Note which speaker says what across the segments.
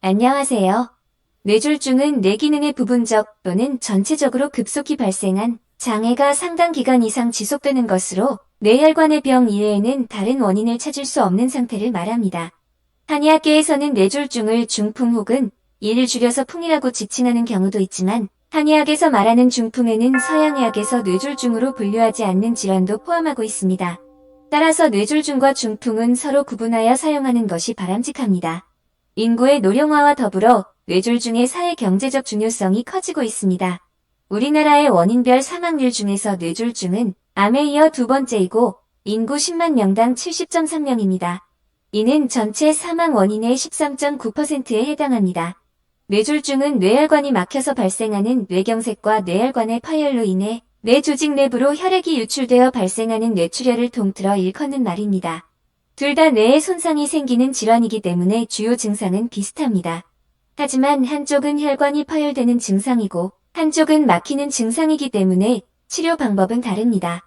Speaker 1: 안녕하세요. 뇌졸중은 뇌 기능의 부분적 또는 전체적으로 급속히 발생한 장애가 상당 기간 이상 지속되는 것으로 뇌혈관의 병 이외에는 다른 원인을 찾을 수 없는 상태를 말합니다. 한의학계에서는 뇌졸중을 중풍 혹은 이를 줄여서 풍이라고 지칭하는 경우도 있지만 한의학에서 말하는 중풍에는 서양의학에서 뇌졸중으로 분류하지 않는 질환도 포함하고 있습니다. 따라서 뇌졸중과 중풍은 서로 구분하여 사용하는 것이 바람직합니다. 인구의 노령화와 더불어 뇌졸중의 사회 경제적 중요성이 커지고 있습니다. 우리나라의 원인별 사망률 중에서 뇌졸중은 암에 이어 두 번째이고 인구 10만 명당 70.3명입니다. 이는 전체 사망 원인의 13.9%에 해당합니다. 뇌졸중은 뇌혈관이 막혀서 발생하는 뇌경색과 뇌혈관의 파열로 인해 뇌 조직 내부로 혈액이 유출되어 발생하는 뇌출혈을 통틀어 일컫는 말입니다. 둘 다 뇌에 손상이 생기는 질환이기 때문에 주요 증상은 비슷합니다. 하지만 한쪽은 혈관이 파열되는 증상이고 한쪽은 막히는 증상이기 때문에 치료 방법은 다릅니다.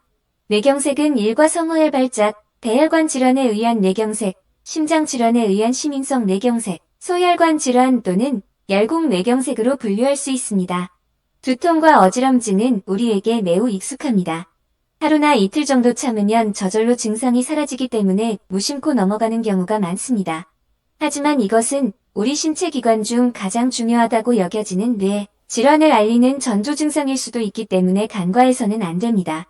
Speaker 1: 뇌경색은 일과성호혈 발작, 대혈관 질환에 의한 뇌경색, 심장 질환에 의한 심인성 뇌경색, 소혈관 질환 또는 열곡 뇌경색으로 분류할 수 있습니다. 두통과 어지럼증은 우리에게 매우 익숙합니다. 하루나 이틀 정도 참으면 저절로 증상이 사라지기 때문에 무심코 넘어가는 경우가 많습니다. 하지만 이것은 우리 신체 기관 중 가장 중요하다고 여겨지는 뇌 질환을 알리는 전조 증상일 수도 있기 때문에 간과해서는 안 됩니다.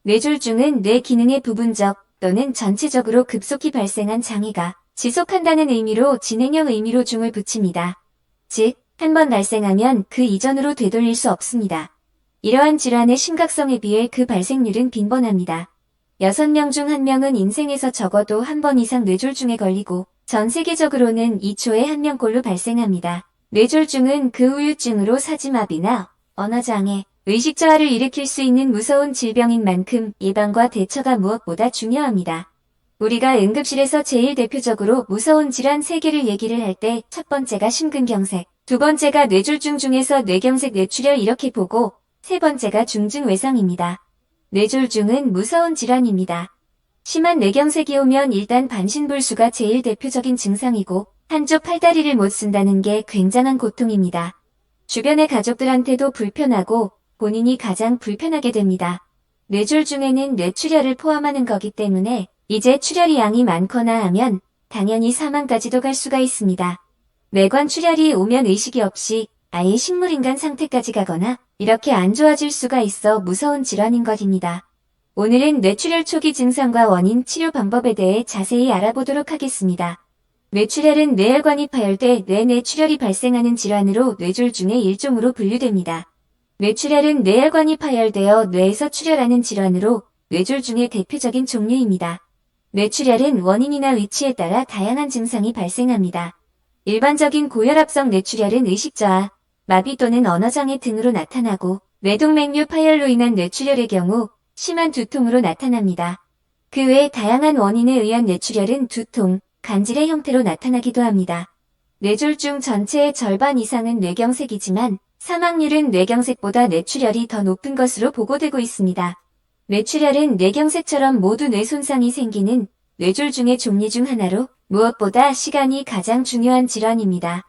Speaker 1: 뇌졸중은 뇌 기능의 부분적 또는 전체적으로 급속히 발생한 장애가 지속한다는 의미로 진행형 의미로 중을 붙입니다. 즉, 한 번 발생하면 그 이전으로 되돌릴 수 없습니다. 이러한 질환의 심각성에 비해 그 발생률은 빈번합니다. 6명 중 1명은 인생에서 적어도 한 번 이상 뇌졸중에 걸리고 전 세계적으로는 2초에 1명꼴로 발생합니다. 뇌졸중은 그 후유증으로 사지마비나 언어장애, 의식저하를 일으킬 수 있는 무서운 질병인 만큼 예방과 대처가 무엇보다 중요합니다. 우리가 응급실에서 제일 대표적으로 무서운 질환 3개를 얘기를 할 때 첫 번째가 심근경색, 두 번째가 뇌졸중 중에서 뇌경색, 뇌출혈 이렇게 보고 세 번째가 중증외상입니다. 뇌졸중은 무서운 질환입니다. 심한 뇌경색이 오면 일단 반신불수가 제일 대표적인 증상이고 한쪽 팔다리를 못 쓴다는 게 굉장한 고통입니다. 주변의 가족들한테도 불편하고 본인이 가장 불편하게 됩니다. 뇌졸중에는 뇌출혈을 포함하는 거기 때문에 이제 출혈이 양이 많거나 하면 당연히 사망까지도 갈 수가 있습니다. 뇌관 출혈이 오면 의식이 없이 아예 식물인간 상태까지 가거나 이렇게 안 좋아질 수가 있어 무서운 질환인 것입니다. 오늘은 뇌출혈 초기 증상과 원인, 치료 방법에 대해 자세히 알아보도록 하겠습니다. 뇌출혈은 뇌혈관이 파열돼 뇌출혈이 발생하는 질환으로 뇌졸중의 일종으로 분류됩니다. 뇌출혈은 뇌혈관이 파열되어 뇌에서 출혈하는 질환으로 뇌졸중의 대표적인 종류입니다. 뇌출혈은 원인이나 위치에 따라 다양한 증상이 발생합니다. 일반적인 고혈압성 뇌출혈은 의식저하, 마비 또는 언어장애 등으로 나타나고 뇌동맥류 파열로 인한 뇌출혈의 경우 심한 두통으로 나타납니다. 그 외 다양한 원인에 의한 뇌출혈은 두통, 간질의 형태로 나타나기도 합니다. 뇌졸중 전체의 절반 이상은 뇌경색이지만 사망률은 뇌경색보다 뇌출혈이 더 높은 것으로 보고되고 있습니다. 뇌출혈은 뇌경색처럼 모두 뇌 손상이 생기는 뇌졸중의 종류 중 하나로 무엇보다 시간이 가장 중요한 질환입니다.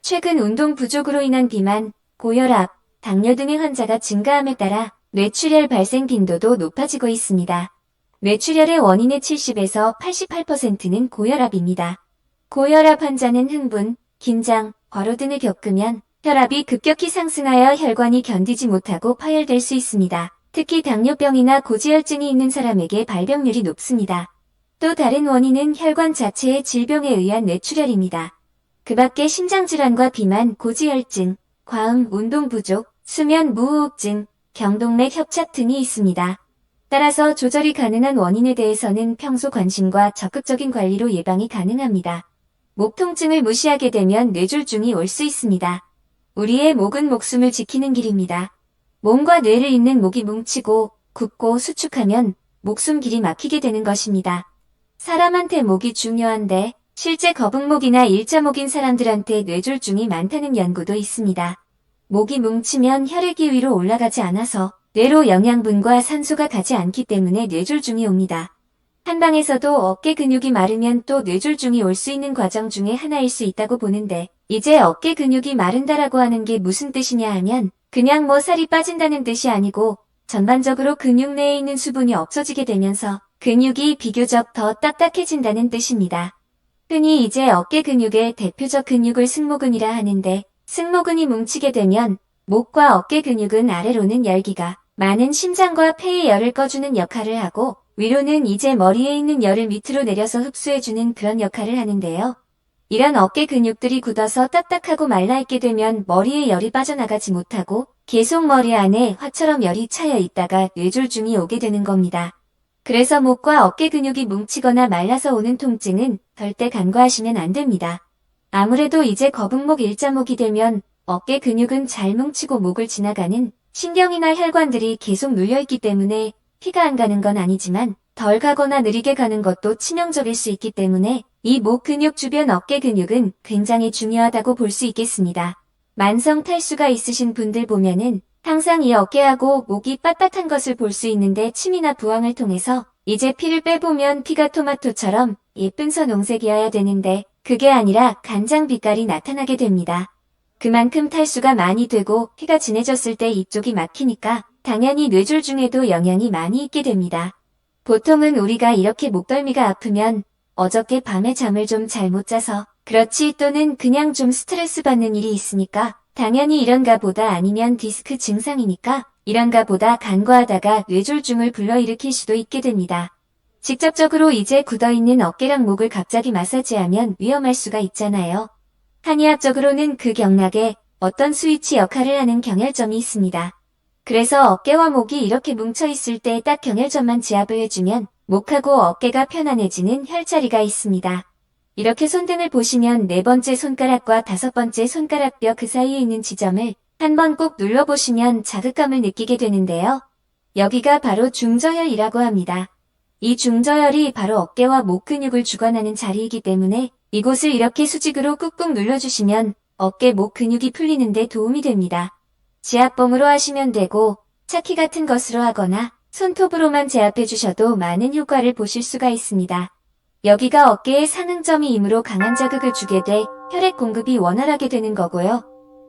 Speaker 1: 최근 운동 부족으로 인한 비만, 고혈압, 당뇨 등의 환자가 증가함에 따라 뇌출혈 발생 빈도도 높아지고 있습니다. 뇌출혈의 원인의 70에서 88%는 고혈압입니다. 고혈압 환자는 흥분, 긴장, 과로 등을 겪으면 혈압이 급격히 상승하여 혈관이 견디지 못하고 파열될 수 있습니다. 특히 당뇨병이나 고지혈증이 있는 사람에게 발병률이 높습니다. 또 다른 원인은 혈관 자체의 질병에 의한 뇌출혈입니다. 그 밖에 심장질환과 비만, 고지혈증, 과음, 운동 부족, 수면 무호흡증, 경동맥 협착 등이 있습니다. 따라서 조절이 가능한 원인에 대해서는 평소 관심과 적극적인 관리로 예방이 가능합니다. 목 통증을 무시하게 되면 뇌졸중이 올 수 있습니다. 우리의 목은 목숨을 지키는 길입니다. 몸과 뇌를 잇는 목이 뭉치고 굽고 수축하면 목숨 길이 막히게 되는 것입니다. 사람한테 목이 중요한데 실제 거북목이나 일자목인 사람들한테 뇌졸중이 많다는 연구도 있습니다. 목이 뭉치면 혈액이 위로 올라가지 않아서 뇌로 영양분과 산소가 가지 않기 때문에 뇌졸중이 옵니다. 한방에서도 어깨 근육이 마르면 또 뇌졸중이 올 수 있는 과정 중에 하나일 수 있다고 보는데 이제 어깨 근육이 마른다라고 하는 게 무슨 뜻이냐 하면 그냥 뭐 살이 빠진다는 뜻이 아니고 전반적으로 근육 내에 있는 수분이 없어지게 되면서 근육이 비교적 더 딱딱해진다는 뜻입니다. 흔히 이제 어깨 근육의 대표적 근육을 승모근이라 하는데 승모근이 뭉치게 되면 목과 어깨 근육은 아래로는 열기가 많은 심장과 폐의 열을 꺼주는 역할을 하고 위로는 이제 머리에 있는 열을 밑으로 내려서 흡수해주는 그런 역할을 하는데요. 이런 어깨 근육들이 굳어서 딱딱하고 말라있게 되면 머리에 열이 빠져나가지 못하고 계속 머리 안에 화처럼 열이 차여 있다가 뇌졸중이 오게 되는 겁니다. 그래서 목과 어깨 근육이 뭉치거나 말라서 오는 통증은 절대 간과하시면 안 됩니다. 아무래도 이제 거북목 일자목이 되면 어깨 근육은 잘 뭉치고 목을 지나가는 신경이나 혈관들이 계속 눌려있기 때문에 피가 안 가는 건 아니지만 덜 가거나 느리게 가는 것도 치명적일 수 있기 때문에 이 목 근육 주변 어깨 근육은 굉장히 중요하다고 볼 수 있겠습니다. 만성 탈수가 있으신 분들 보면은 항상 이 어깨하고 목이 빳빳한 것을 볼 수 있는데 침이나 부항을 통해서 이제 피를 빼보면 피가 토마토처럼 예쁜 선홍색이어야 되는데 그게 아니라 간장 빛깔이 나타나게 됩니다. 그만큼 탈수가 많이 되고 피가 진해졌을 때 이쪽이 막히니까 당연히 뇌졸중에도 영향이 많이 있게 됩니다. 보통은 우리가 이렇게 목덜미가 아프면 어저께 밤에 잠을 좀 잘 못 자서 그렇지 또는 그냥 좀 스트레스 받는 일이 있으니까 당연히 이런가 보다 아니면 디스크 증상이니까 이런가 보다 간과하다가 뇌졸중을 불러일으킬 수도 있게 됩니다. 직접적으로 이제 굳어있는 어깨랑 목을 갑자기 마사지하면 위험할 수가 있잖아요. 한의학적으로는 그 경락에 어떤 스위치 역할을 하는 경혈점이 있습니다. 그래서 어깨와 목이 이렇게 뭉쳐있을 때 딱 경혈점만 지압을 해주면 목하고 어깨가 편안해지는 혈자리가 있습니다. 이렇게 손등을 보시면 네 번째 손가락과 다섯 번째 손가락 뼈 그 사이에 있는 지점을 한번 꼭 눌러보시면 자극감을 느끼게 되는데요. 여기가 바로 중저혈이라고 합니다. 이 중저혈이 바로 어깨와 목 근육을 주관하는 자리이기 때문에 이곳을 이렇게 수직으로 꾹꾹 눌러주시면 어깨 목 근육이 풀리는 데 도움이 됩니다. 지압봉으로 하시면 되고 차키 같은 것으로 하거나 손톱으로만 제압해 주셔도 많은 효과를 보실 수가 있습니다. 여기가 어깨의 상응점이므로 강한 자극을 주게 돼 혈액 공급이 원활하게 되는 거고요.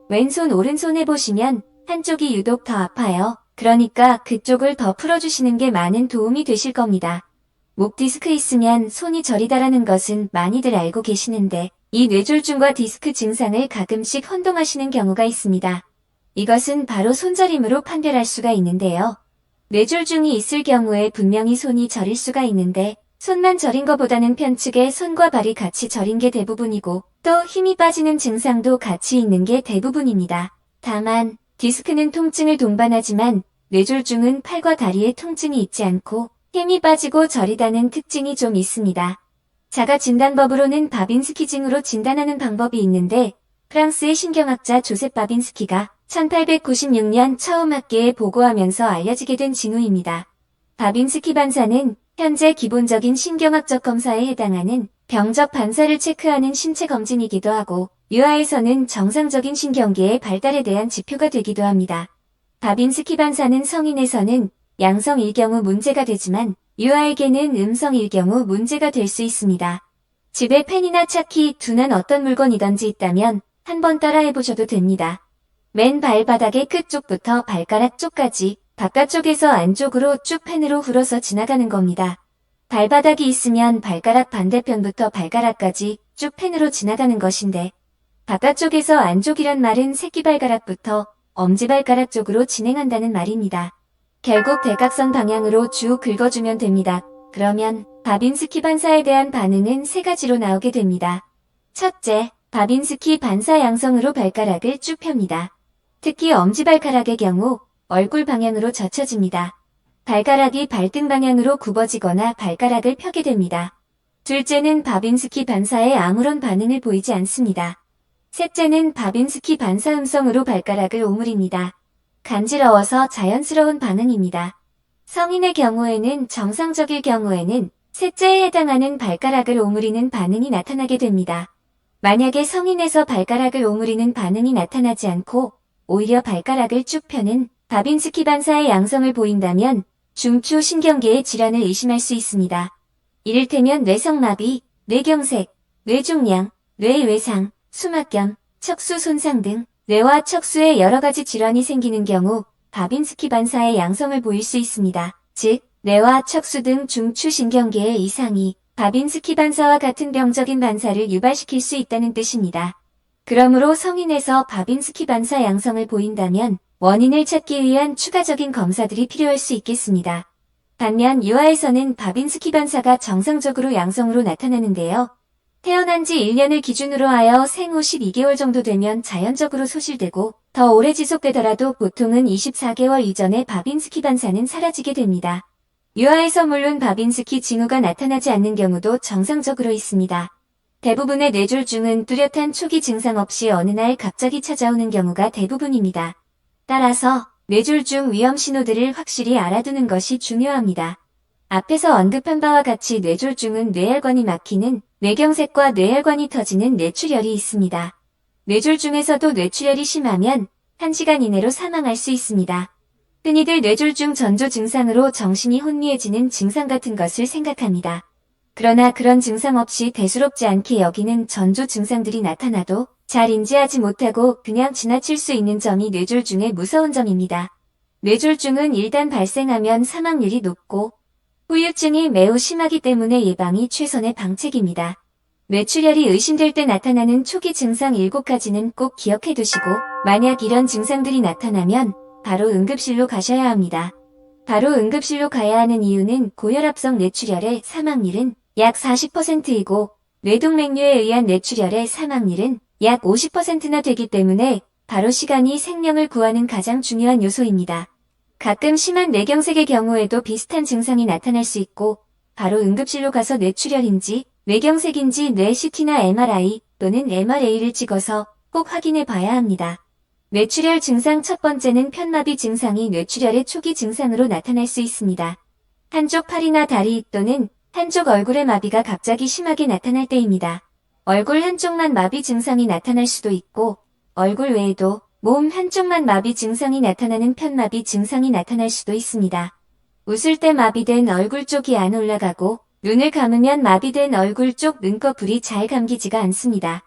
Speaker 1: 왼손 오른손 해보시면 한쪽이 유독 더 아파요. 그러니까 그쪽을 더 풀어주시는 게 많은 도움이 되실 겁니다. 목 디스크 있으면 손이 저리다라는 것은 많이들 알고 계시는데 이 뇌졸중과 디스크 증상을 가끔씩 혼동하시는 경우가 있습니다. 이것은 바로 손저림으로 판별할 수가 있는데요. 뇌졸중이 있을 경우에 분명히 손이 저릴 수가 있는데 손만 저린 것보다는 편측에 손과 발이 같이 저린 게 대부분이고 또 힘이 빠지는 증상도 같이 있는 게 대부분입니다. 다만 디스크는 통증을 동반하지만 뇌졸중은 팔과 다리에 통증이 있지 않고 힘이 빠지고 저리다는 특징이 좀 있습니다. 자가 진단법으로는 바빈스키증으로 진단하는 방법이 있는데 프랑스의 신경학자 조셉 바빈스키가 1896년 처음 학계에 보고하면서 알려지게 된 징후입니다. 바빈스키 반사는 현재 기본적인 신경학적 검사에 해당하는 병적 반사를 체크하는 신체 검진이기도 하고 유아에서는 정상적인 신경계의 발달에 대한 지표가 되기도 합니다. 바빈스키 반사는 성인에서는 양성일 경우 문제가 되지만 유아에게는 음성일 경우 문제가 될 수 있습니다. 집에 펜이나 차키, 둔한 어떤 물건이든지 있다면 한번 따라해보셔도 됩니다. 맨 발바닥의 끝쪽부터 발가락 쪽까지 바깥쪽에서 안쪽으로 쭉 펜으로 흘러서 지나가는 겁니다. 발바닥이 있으면 발가락 반대편부터 발가락까지 쭉 펜으로 지나가는 것인데 바깥쪽에서 안쪽이란 말은 새끼발가락부터 엄지발가락 쪽으로 진행한다는 말입니다. 결국 대각선 방향으로 쭉 긁어주면 됩니다. 그러면 바빈스키 반사에 대한 반응은 세 가지로 나오게 됩니다. 첫째, 바빈스키 반사 양성으로 발가락을 쭉 펴니다. 특히 엄지발가락의 경우 얼굴 방향으로 젖혀집니다. 발가락이 발등 방향으로 굽어지거나 발가락을 펴게 됩니다. 둘째는 바빈스키 반사에 아무런 반응을 보이지 않습니다. 셋째는 바빈스키 반사 음성으로 발가락을 오므립니다. 간지러워서 자연스러운 반응입니다. 성인의 경우에는 정상적일 경우에는 셋째에 해당하는 발가락을 오므리는 반응이 나타나게 됩니다. 만약에 성인에서 발가락을 오므리는 반응이 나타나지 않고 오히려 발가락을 쭉 펴는 바빈스키 반사의 양성을 보인다면 중추 신경계의 질환을 의심할 수 있습니다. 이를테면 뇌성마비, 뇌경색, 뇌종양, 뇌외상, 수막염, 척수 손상 등 뇌와 척수에 여러 가지 질환이 생기는 경우 바빈스키 반사의 양성을 보일 수 있습니다. 즉, 뇌와 척수 등 중추신경계의 이상이 바빈스키 반사와 같은 병적인 반사를 유발시킬 수 있다는 뜻입니다. 그러므로 성인에서 바빈스키 반사 양성을 보인다면 원인을 찾기 위한 추가적인 검사들이 필요할 수 있겠습니다. 반면 유아에서는 바빈스키 반사가 정상적으로 양성으로 나타나는데요. 태어난 지 1년을 기준으로 하여 생후 12개월 정도 되면 자연적으로 소실되고 더 오래 지속되더라도 보통은 24개월 이전에 바빈스키 반사는 사라지게 됩니다. 유아에서 물론 바빈스키 징후가 나타나지 않는 경우도 정상적으로 있습니다. 대부분의 뇌졸중은 뚜렷한 초기 증상 없이 어느 날 갑자기 찾아오는 경우가 대부분입니다. 따라서 뇌졸중 위험 신호들을 확실히 알아두는 것이 중요합니다. 앞에서 언급한 바와 같이 뇌졸중은 뇌혈관이 막히는 뇌경색과 뇌혈관이 터지는 뇌출혈이 있습니다. 뇌졸중에서도 뇌출혈이 심하면 1시간 이내로 사망할 수 있습니다. 흔히들 뇌졸중 전조 증상으로 정신이 혼미해지는 증상 같은 것을 생각합니다. 그러나 그런 증상 없이 대수롭지 않게 여기는 전조 증상들이 나타나도 잘 인지하지 못하고 그냥 지나칠 수 있는 점이 뇌졸중의 무서운 점입니다. 뇌졸중은 일단 발생하면 사망률이 높고 후유증이 매우 심하기 때문에 예방이 최선의 방책입니다. 뇌출혈이 의심될 때 나타나는 초기 증상 7가지는 꼭 기억해 두시고 만약 이런 증상들이 나타나면 바로 응급실로 가셔야 합니다. 바로 응급실로 가야 하는 이유는 고혈압성 뇌출혈의 사망률은 약 40%이고 뇌동맥류에 의한 뇌출혈의 사망률은 약 50%나 되기 때문에 바로 시간이 생명을 구하는 가장 중요한 요소입니다. 가끔 심한 뇌경색의 경우에도 비슷한 증상이 나타날 수 있고 바로 응급실로 가서 뇌출혈인지 뇌경색인지 뇌 CT나 MRI 또는 MRA를 찍어서 꼭 확인해 봐야 합니다. 뇌출혈 증상 첫 번째는 편마비 증상이 뇌출혈의 초기 증상으로 나타날 수 있습니다. 한쪽 팔이나 다리 또는 한쪽 얼굴의 마비가 갑자기 심하게 나타날 때입니다. 얼굴 한쪽만 마비 증상이 나타날 수도 있고 얼굴 외에도 몸 한쪽만 마비 증상이 나타나는 편마비 증상이 나타날 수도 있습니다. 웃을 때 마비된 얼굴 쪽이 안 올라가고 눈을 감으면 마비된 얼굴 쪽 눈꺼풀이 잘 감기지가 않습니다.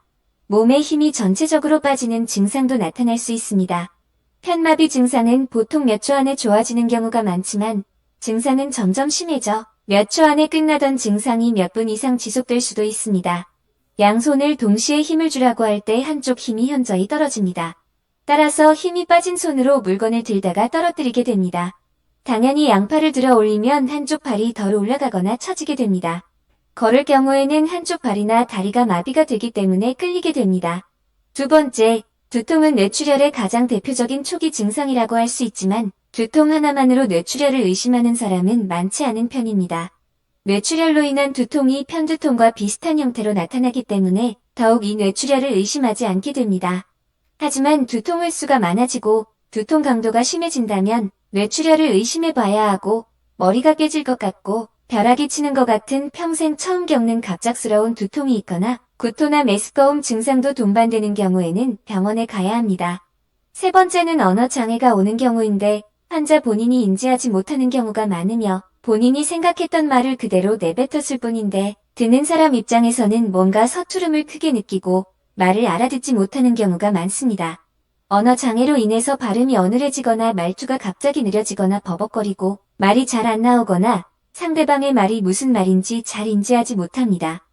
Speaker 1: 몸에 힘이 전체적으로 빠지는 증상도 나타날 수 있습니다. 편마비 증상은 보통 몇 초 안에 좋아지는 경우가 많지만 증상은 점점 심해져 몇 초 안에 끝나던 증상이 몇 분 이상 지속될 수도 있습니다. 양손을 동시에 힘을 주라고 할 때 한쪽 힘이 현저히 떨어집니다. 따라서 힘이 빠진 손으로 물건을 들다가 떨어뜨리게 됩니다. 당연히 양팔을 들어 올리면 한쪽 발이 덜 올라가거나 처지게 됩니다. 걸을 경우에는 한쪽 발이나 다리가 마비가 되기 때문에 끌리게 됩니다. 두 번째, 두통은 뇌출혈의 가장 대표적인 초기 증상이라고 할 수 있지만 두통 하나만으로 뇌출혈을 의심하는 사람은 많지 않은 편입니다. 뇌출혈로 인한 두통이 편두통과 비슷한 형태로 나타나기 때문에 더욱 이 뇌출혈을 의심하지 않게 됩니다. 하지만 두통 횟수가 많아지고 두통 강도가 심해진다면 뇌출혈을 의심해봐야 하고 머리가 깨질 것 같고 벼락이 치는 것 같은 평생 처음 겪는 갑작스러운 두통이 있거나 구토나 메스꺼움 증상도 동반되는 경우에는 병원에 가야 합니다. 세 번째는 언어 장애가 오는 경우인데 환자 본인이 인지하지 못하는 경우가 많으며 본인이 생각했던 말을 그대로 내뱉었을 뿐인데 듣는 사람 입장에서는 뭔가 서투름을 크게 느끼고 말을 알아듣지 못하는 경우가 많습니다. 언어 장애로 인해서 발음이 어눌해지거나 말투가 갑자기 느려지거나 버벅거리고 말이 잘 안 나오거나 상대방의 말이 무슨 말인지 잘 인지하지 못합니다.